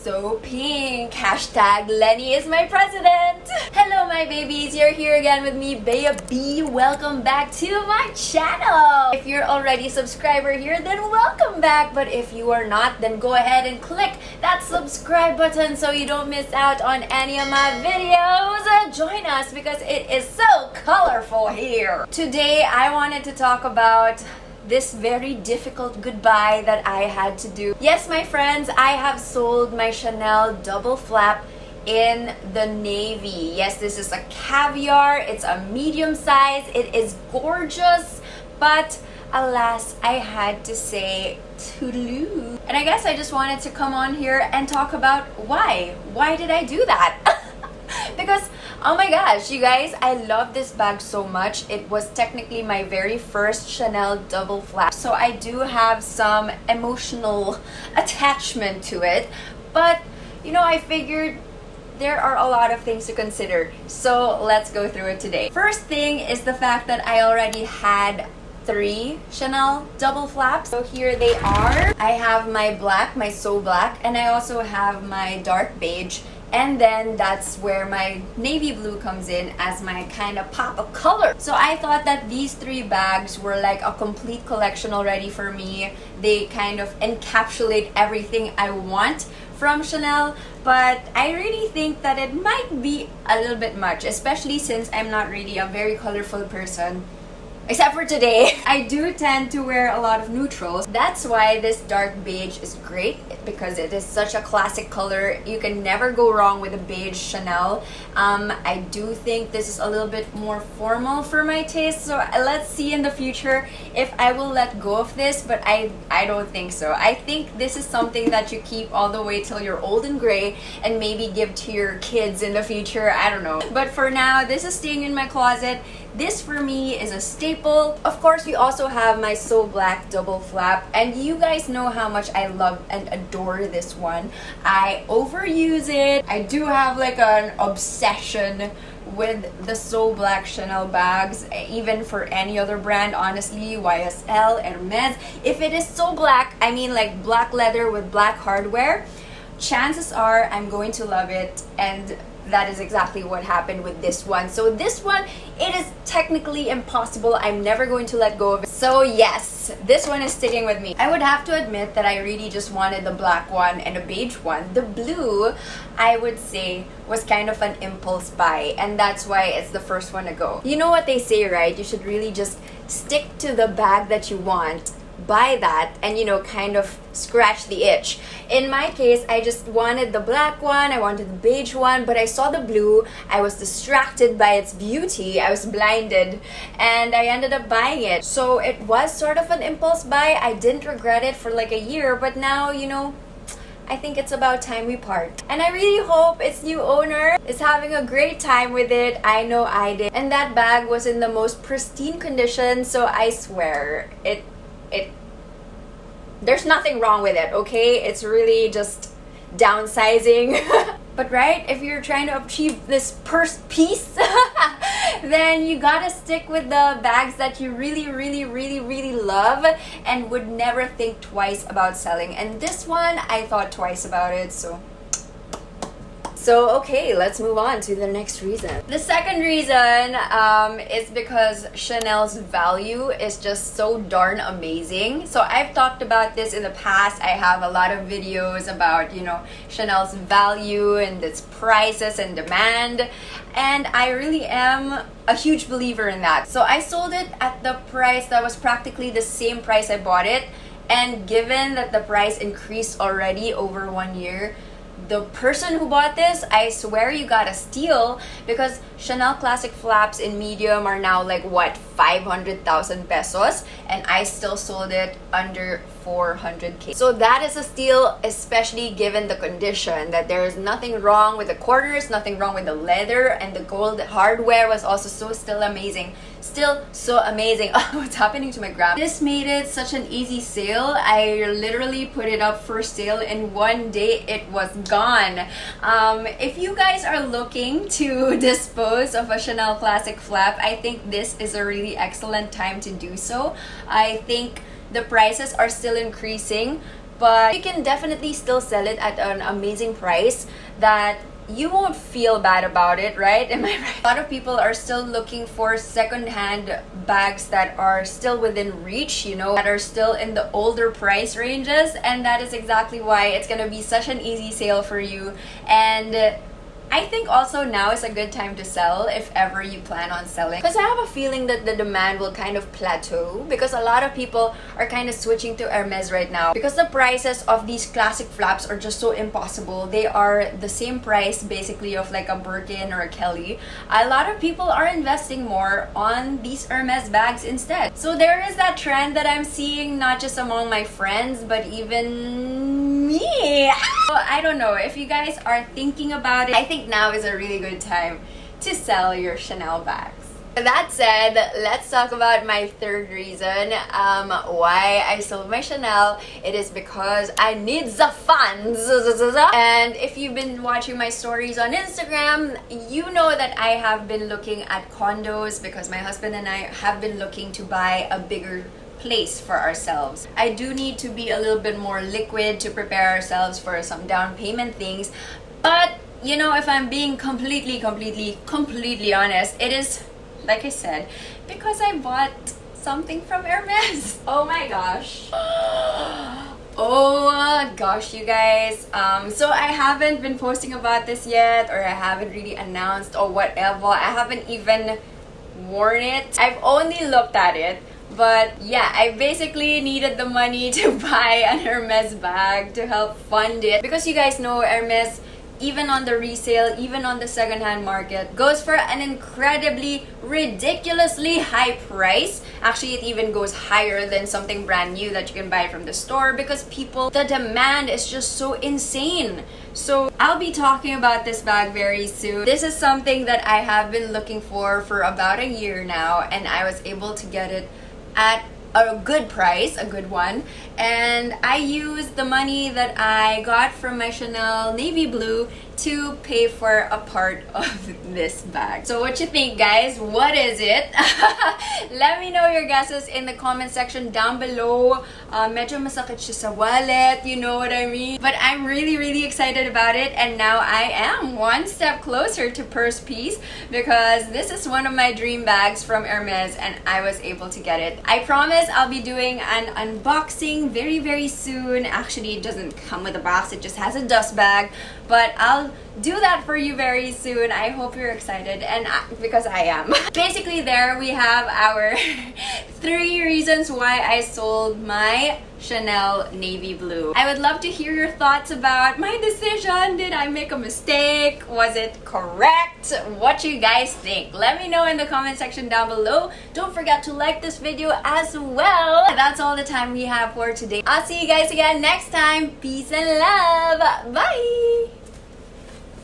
so pink. Hashtag Lenny is my president. Hello my babies, you're here again with me, Bea B. Welcome back to my channel. If you're already a subscriber here, then welcome back. But if you are not, then go ahead and click that subscribe button so you don't miss out on any of my videos. Join us because it is so colorful here. Today I wanted to talk about this very difficult goodbye that I had to do. Yes, my friends, I have sold my Chanel double flap in the navy. Yes, this is a caviar. It's a medium size. It is gorgeous, but alas, I had to say toodaloo. And I guess I just wanted to come on here and talk about why. Why did I do that? Because, oh my gosh, you guys, I love this bag so much. It was technically my very first Chanel double flap. So I do have some emotional attachment to it. But, you know, I figured there are a lot of things to consider. So let's go through it today. First thing is the fact that I already had 3 Chanel double flaps. So here they are. I have my black, my so black, and I also have my dark beige. And then that's where my navy blue comes in as my kind of pop of color. So I thought that these 3 bags were like a complete collection already for me. They kind of encapsulate everything I want from Chanel, but I really think that it might be a little bit much, especially since I'm not really a very colorful person. Except for today. I do tend to wear a lot of neutrals. That's why this dark beige is great, because it is such a classic color. You can never go wrong with a beige Chanel. I do think this is a little bit more formal for my taste, so let's see in the future if I will let go of this, but I don't think so. I think this is something that you keep all the way till you're old and gray and maybe give to your kids in the future. I don't know. But for now, this is staying in my closet. This for me is a staple. Of course, we also have my So Black double flap, and you guys know how much I love and adore this one. I overuse it. I do have like an obsession with the So Black Chanel bags, even for any other brand, honestly, YSL, Hermes. If it is So Black, I mean like black leather with black hardware, chances are I'm going to love it, and that is exactly what happened with this one. So this one, it is technically impossible. I'm never going to let go of it. So yes, this one is sticking with me. I would have to admit that I really just wanted the black one and a beige one. The blue, I would say, was kind of an impulse buy, and that's why it's the first one to go. You know what they say, right? You should really just stick to the bag that you want, buy that, and, you know, kind of scratch the itch. In my case, I just wanted the black one, I wanted the beige one, but I saw the blue. I was distracted by its beauty. I was blinded, and I ended up buying it. So it was sort of an impulse buy. I didn't regret it for like a year, but now, you know, I think it's about time we part. And I really hope its new owner is having a great time with it. I know I did. And that bag was in the most pristine condition, so I swear, there's nothing wrong with it, okay? It's really just downsizing. But right, if you're trying to achieve this peace, then you gotta stick with the bags that you really love and would never think twice about selling. And this one, I thought twice about it, so okay, let's move on to the next reason. The second reason is because Chanel's value is just so darn amazing. So I've talked about this in the past. I have a lot of videos about, you know, Chanel's value and its prices and demand. And I really am a huge believer in that. So I sold it at the price that was practically the same price I bought it. And given that the price increased already over 1 year, the person who bought this, I swear you got a steal, because Chanel Classic Flaps in medium are now like what, 500,000 pesos, and I still sold it under 400k. So that is a steal, especially given the condition, that there is nothing wrong with the corners, nothing wrong with the leather, and the gold hardware was also still amazing. Still so amazing. Oh, what's happening to my grab? This made it such an easy sale. I literally put it up for sale in 1 day. It was gone. If you guys are looking to dispose of a Chanel Classic Flap, I think this is a really excellent time to do so. I think the prices are still increasing. but you can definitely still sell it at an amazing price that you won't feel bad about it, right? Am I right? A lot of people are still looking for second-hand bags that are still within reach, you know, that are still in the older price ranges, and that is exactly why it's gonna be such an easy sale for you. And I think also now is a good time to sell if ever you plan on selling, because I have a feeling that the demand will kind of plateau because a lot of people are kind of switching to Hermes right now because the prices of these classic flaps are just so impossible. They are the same price basically of like a Birkin or a Kelly. A lot of people are investing more on these Hermes bags instead. So there is that trend that I'm seeing not just among my friends but even me. I don't know if you guys are thinking about it. I think now is a really good time to sell your Chanel bags. That said, let's talk about my third reason why I sold my Chanel. It is because I need the funds. And if you've been watching my stories on Instagram, you know that I have been looking at condos because my husband and I have been looking to buy a bigger place for ourselves. I do need to be a little bit more liquid to prepare ourselves for some down payment things, but you know, if I'm being completely honest, it is, like I said, because I bought something from Hermes. Oh my gosh. Oh gosh, you guys. So I haven't been posting about this yet, or I haven't really announced or whatever. I haven't even worn it. I've only looked at it. But yeah, I basically needed the money to buy an Hermes bag to help fund it. Because you guys know Hermes, even on the resale, even on the secondhand market, goes for an incredibly, ridiculously high price. Actually, it even goes higher than something brand new that you can buy from the store because the demand is just so insane. So I'll be talking about this bag very soon. This is something that I have been looking for about a year now, and I was able to get it at a good price, a good one, and I used the money that I got from my Chanel navy blue to pay for a part of this bag. So what you think, guys? What is it? Let me know your guesses in the comment section down below. Medyo masakit siya sa wallet, you know what I mean? But I'm really excited about it, and now I am one step closer to purse piece because this is one of my dream bags from Hermes and I was able to get it. I promise I'll be doing an unboxing very soon. Actually, it doesn't come with a box, it just has a dust bag, but I'll do that for you very soon. I hope you're excited, and because I am. Basically, there we have our 3 reasons why I sold my Chanel navy blue. I would love to hear your thoughts about my decision. Did I make a mistake? Was it correct? What you guys think? Let me know in the comment section down below. Don't forget to like this video as well. That's all the time we have for today. I'll see you guys again next time. Peace and love. Bye!